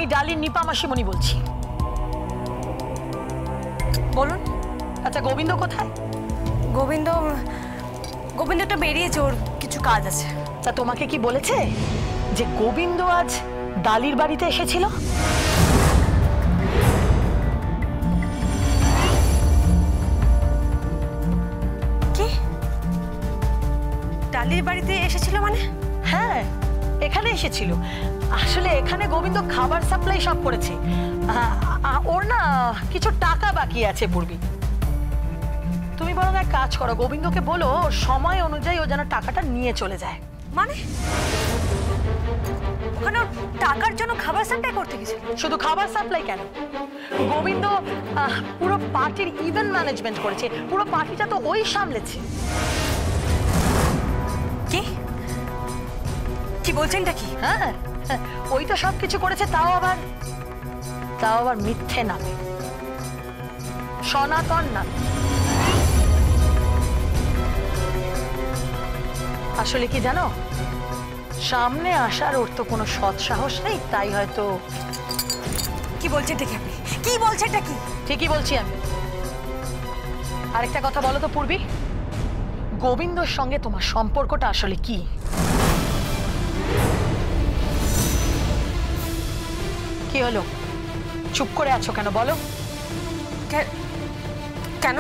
আমি ডালির নিপা মাসিমণি বলছি। বলুন। আচ্ছা গোবিন্দ কোথায়? গোবিন্দটা বেরিয়েছে, ওর কিছু কাজ আছে। তা তোমাকে কি বলেছে যে গোবিন্দ আজ ডালির বাড়িতে এসেছিল? কি ডালির বাড়িতে এসেছিল মানে? হ্যাঁ এখানে এসেছিল। আসলে এখানে গোবিন্দ খাবার সাপ্লাই সব করেছে। ওর না কিছু টাকা বাকি আছে পূর্বী। তুমি বরং এক কাজ করো, গোবিন্দকে বলো সময় অনুযায়ী ও যেন টাকাটা নিয়ে চলে যায়। মানে ওখানে টাকার জন্য খাবার সাপ্লাই করতে গেছিল? শুধু খাবার সাপ্লাই কেন, গোবিন্দ পুরো পার্টির ইভেন্ট ম্যানেজমেন্ট করেছে। পুরো পার্টিটা তো ওই সামলেছে। কি কি বলছেনটা কি? হ্যাঁ ওই তো সবকিছু করেছে, তাও আবার মিথ্যে নামে, সনাতন নামে। আসলে কি জানো, সামনে আসার ওর তো কোনো সৎ সাহস নেই, তাই হয়তো। কি বলছেনটা কি আপনি? কি বলছেনটা কি? ঠিকই বলছি আমি। আরেকটা কথা বলো তো পূর্বী, গোবিন্দর সঙ্গে তোমার সম্পর্কটা আসলে কি? কি হলো, চুপ করে আছো কেন বলো? কেন?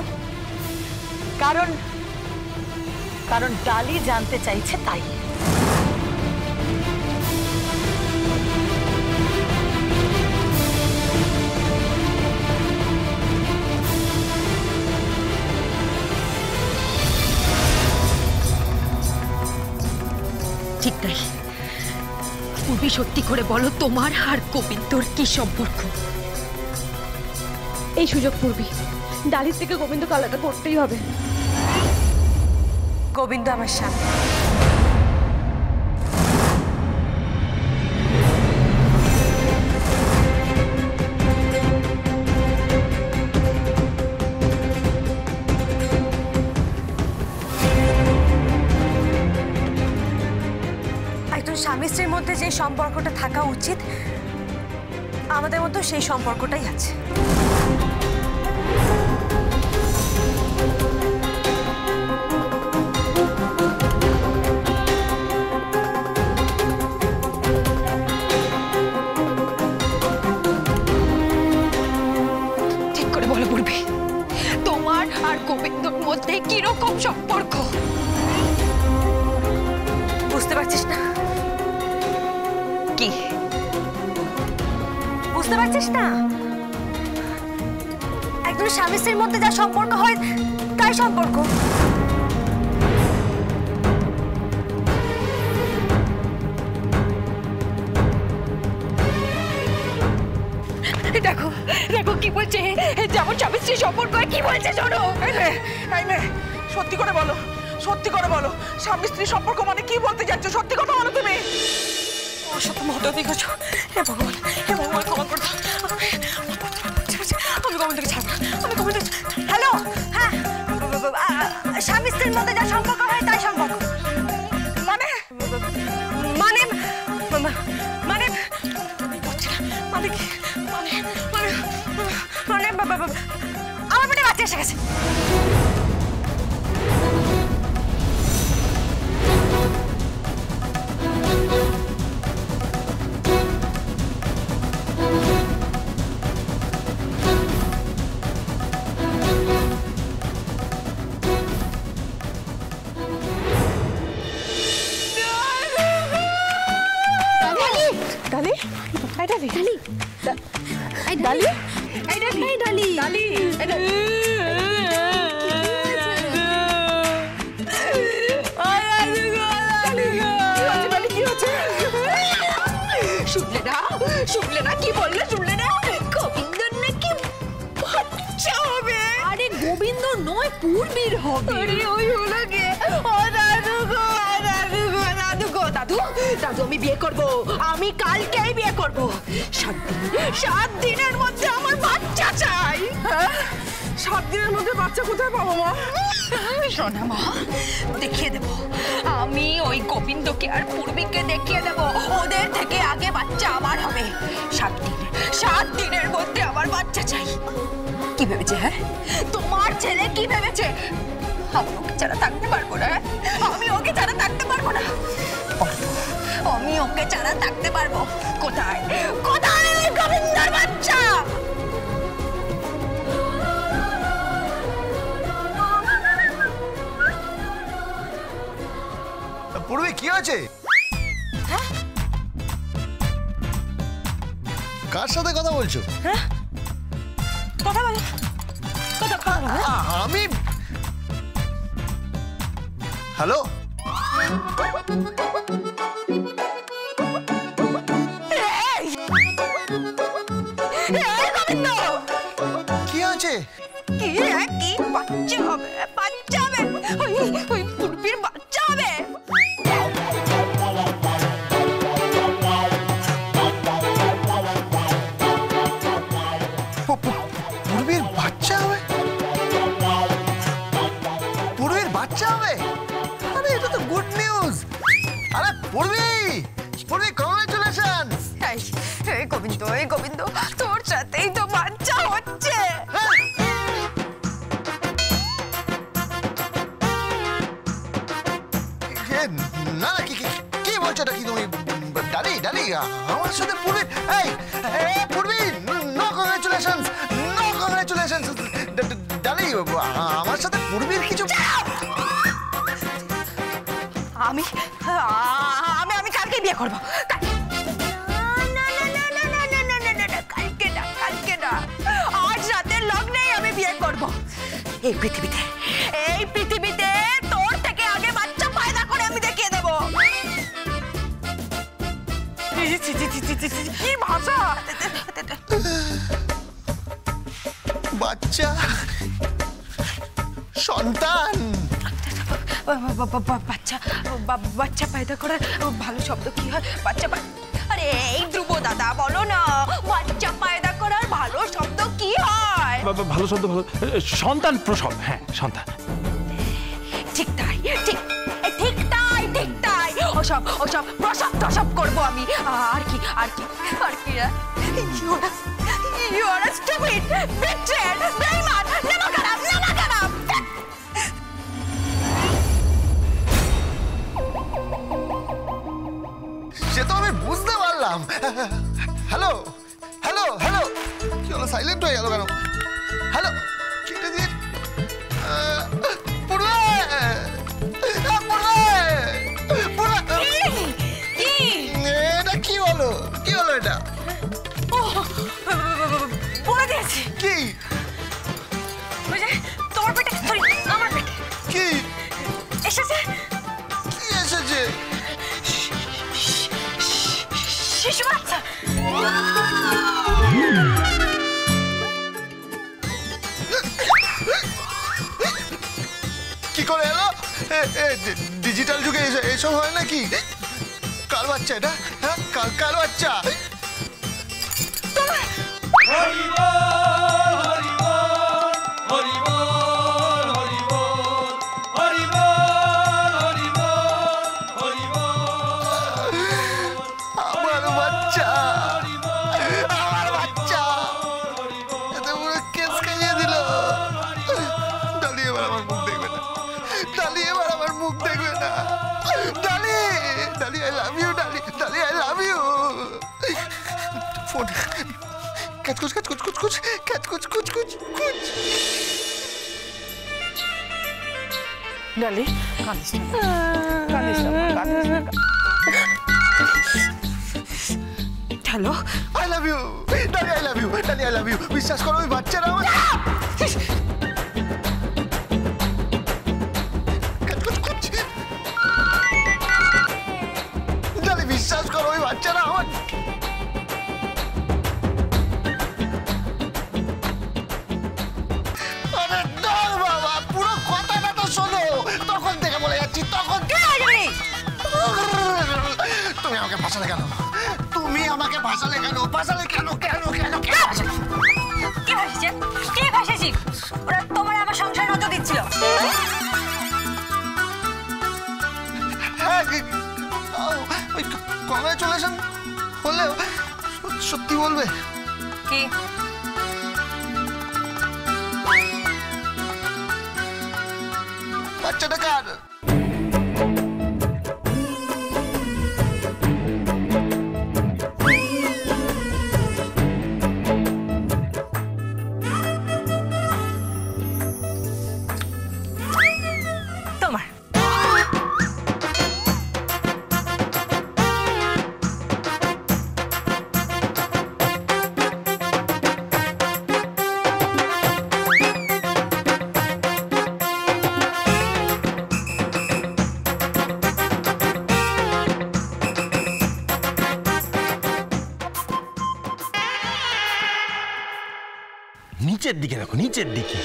কারণ ডালি জানতে চাইছে তাই। ঠিক তাই। পূর্বী সত্যি করে বলো, তোমার আর গোবিন্দর কি সম্পর্ক? এই সুযোগ পূর্বী, ডালির থেকে গোবিন্দকে আলাদা করতেই হবে। গোবিন্দ আমার স্বামী। একজন স্বামী স্ত্রীর মধ্যে যে সম্পর্কটা থাকা উচিত, আমাদের মধ্যে সেই সম্পর্কটাই আছে। ঠিক করে বলো পূর্বী, তোমার আর গোবিন্দর মধ্যে কিরকম সম্পর্ক? বুঝতে পারছিস না? কি বুঝতে পারছিস না? একজন স্বামী স্ত্রীর মধ্যে যা সম্পর্ক হয় তাই সম্পর্ক। দেখো দেখো কি বলছে, যেমন স্বামী স্ত্রী সম্পর্ক হয়। কি বলছে শোনো। সত্যি করে বলো, সত্যি করে বলো, স্বামী স্ত্রী সম্পর্ক মানে কি বলতে যাচ্ছ? সত্যি কথা বলো তুমি। ওর সাথে মহত্ব দেখেছো? হে ভগবান, হে ভগবান, ক্ষমা করে দাও। আমি গোবিন্দকে ছাড়বো না, আমি গোবিন্দকে। হ্যালো, হ্যাঁ, স্বামী স্ত্রীর মধ্যে যা সম্পর্ক হয় তাই সম্পর্ক। মানে মানে মানে মানে কি? মানে আমার পেটে বাচ্চা এসে গেছে। শুনলে না কি বললে? শুনলে না? গোবিন্দর নাকি বাচ্চা হবে। আরে গোবিন্দ নয়, পূর্বীর হবে। ওই হলো গে। ও দাদু গো, দাদু গো, দাদু গো, দাদু দাদু আমি বিয়ে করব। আমি কালকেই বিয়ে করব। 7 দিনের মধ্যে আমার বাচ্চা চাই। 7 দিনের মধ্যে বাচ্চা কোথায় পাবো মা? শোনা মা, দেখিয়ে দেবো আমি ওই গোবিন্দকে আর পূর্বীকে দেখিয়ে দেবো ওদের থেকে আগে বাচ্চা আমার হবে। 7 দিনের মধ্যে আমার বাচ্চা চাই। কি ভেবেছে? হ্যাঁ, তোমার ছেলে কি ভেবেছে আমি ওকে ছাড়া থাকতে পারবো না? আমি ওকে ছাড়া থাকতে পারবো না। আমি ওকে ছাড়া থাকতে পারবো? কোথায় কোথায় ওই গোবিন্দর বাচ্চা? পূর্বী কি আছে? কার সাথে কথা বলছো? কথা বলো, কথা বলো। আমি হ্যালো, গোবিন্দ কি আছে? কি রে, কি বাচ্চা হবে? বাচ্চা হবে, ওই পূর্বীর বাচ্চা হবে। পূর্বীর বাচ্চা হবে? পূর্বীর বাচ্চা হবে? আরে এটা তো গুড নিউজ। আরে পূর্বী, পূর্বী কংগ্রেচুলেশন। এই গোবিন্দ তোর সাথেই তো বাচ্চা হচ্ছে। না কি কি কি বলছো? কি তুমি ডালি ডালি আমার সাথে পূর্বী? এই পূর্বী, নো কংগ্রেচুলেশনস, নো কংগ্রেচুলেশনস ডালি। আমার সাথে পূর্বীর কিছু আমি আমি কালকে বিয়ে করবো। কালকে না, আজ রাতের লগ্নেই আমি বিয়ে করবো। এই পৃথিবীতে তোর থেকে আগে বাচ্চা পয়দা করে আমি দেখিয়ে দেবো। কি ভাষা! বাচ্চা, সন্তান, বাচ্চা পয়দা করার ভালো শব্দ কি হয়? আরে এই ধ্রুব দাদা বলো না, বাচ্চা পয়দা করার ভালো শব্দ কি হয়? ভালো শব্দ, ভালো সন্তান প্রসব। হ্যাঁ, সন্তান। ঠিক তাই। ওসব প্রসব করবো আমি। আর কি You are a stupid, betrayed, বেঈমান, নামা খারাপ। সে তো আমি বুঝতে পারলাম। হ্যালো হ্যালো হ্যালো, কি হলো? সাইলেন্ট হয়ে গেল কেন? হ্যালো, কেটে দিয়ে এটা কি হলো? কি হলো এটা? বলে দিয়েছি কি? ওই যে তোর পেটে, সরি আমার পেটে কি এসেছে। কি এসেছে? শিশু বাচ্চা। কি করে এলো? ডিজিটাল যুগে এসব হয় নাকি? কার বাচ্চা এটা? হ্যাঁ, কার বাচ্চা? আমার বাচ্চা, আমার বাচ্চা, এত বড় কেস খাইয়ে দিল। ডালি এবার আমার মুখ দেখবে না, ডালি এবার আমার মুখ দেখবে না। ডালি, ডালি আই লাভ ইউ, ডালি, ডালি আই লাভ ইউ। ফোন কাচ ডালি, কাঁদিস না। হ্যালো, আই লাভ ইউ, ডালি আই লাভ ইউ, ডালি আই লাভ ইউ। বিশ্বাস করো ওই বাচ্চারা আমার ডালি, বিশ্বাস করো ওই বাচ্চারা আমার। আরে দাঁড় বাবা, পুরো কথাটা তো শোনো। তখন থেকে বলে যাচ্ছি, তখন তুমি আমাকে ভাসালে কেন? তুমি আমাকে ভাসালে কেন? ভাসালে কেন? কেন কেন কেন? কে ভাসিয়েছে? কে ভাসিয়েছি? ওরা তোমার আমার সংসারে নজর দিচ্ছিল। হ্যাঁ, ওই কংগ্রাচুলেশন হলেও সত্যি বলবে কি? বাচ্চাটা কার? তোমার। নিচের দিকে দেখো, নিচের দিকে।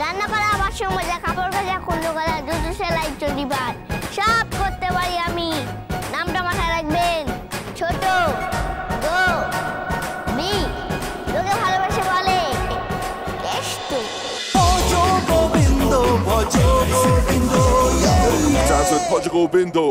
রান্না করা, বাসন মাজা, কাপড় ভাজা, কুন্ডু করা, জুতো সেলাই, চটি বাট সব করতে পারি আমি। নামটা মাথায় রাখবেন, ছোট গো বি। লোকে ভালোবেসে বলে কেষ্টু। Dance with Portugal Bindo.